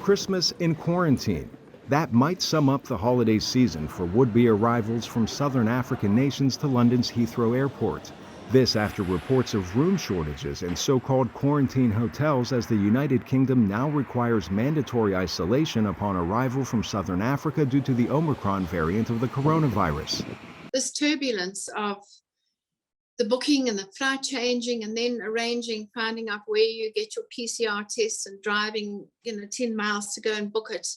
Christmas in quarantine. That might sum up the holiday season for would-be arrivals from southern African nations to London's Heathrow Airport. This after reports of room shortages in so-called quarantine hotels as the United Kingdom now requires mandatory isolation upon arrival from southern Africa due to the Omicron variant of the coronavirus. This turbulence of the booking and the flight changing and then arranging, finding out where you get your PCR tests and driving, 10 miles to go and book it.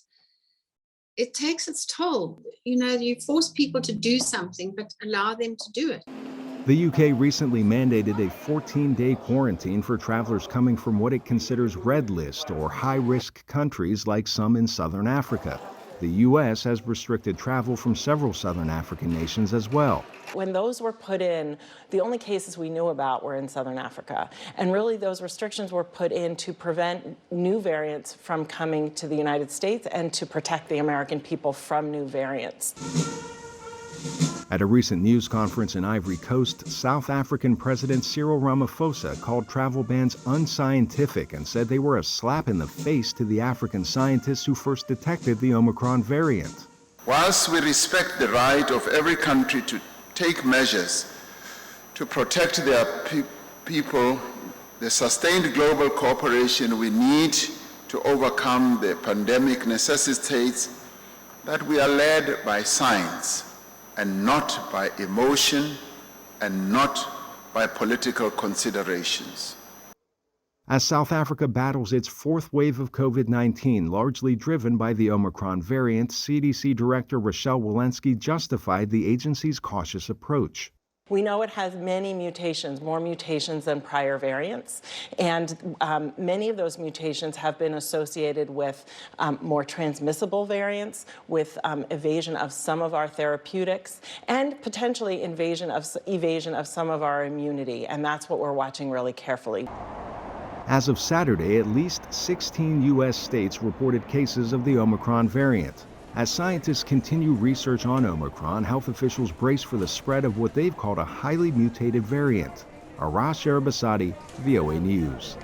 It takes its toll. You force people to do something, but allow them to do it. The UK recently mandated a 14-day quarantine for travelers coming from what it considers red list or high-risk countries like some in southern Africa. The U.S. has restricted travel from several southern African nations as well. When those were put in, the only cases we knew about were in southern Africa. And really those restrictions were put in to prevent new variants from coming to the United States and to protect the American people from new variants. At a recent news conference in Ivory Coast, South African President Cyril Ramaphosa called travel bans unscientific and said they were a slap in the face to the African scientists who first detected the Omicron variant. Whilst we respect the right of every country to take measures to protect their people, the sustained global cooperation we need to overcome the pandemic necessitates that we are led by science and not by emotion and not by political considerations. As South Africa battles its fourth wave of COVID-19, largely driven by the Omicron variant, CDC Director Rochelle Walensky justified the agency's cautious approach. We know it has many mutations, more mutations than prior variants, and many of those mutations have been associated with more transmissible variants, with evasion of some of our therapeutics, and potentially evasion of some of our immunity, and that's what we're watching really carefully. As of Saturday, at least 16 U.S. states reported cases of the Omicron variant. As scientists continue research on Omicron, health officials brace for the spread of what they've called a highly mutated variant. Arash, Arabasadi, VOA News.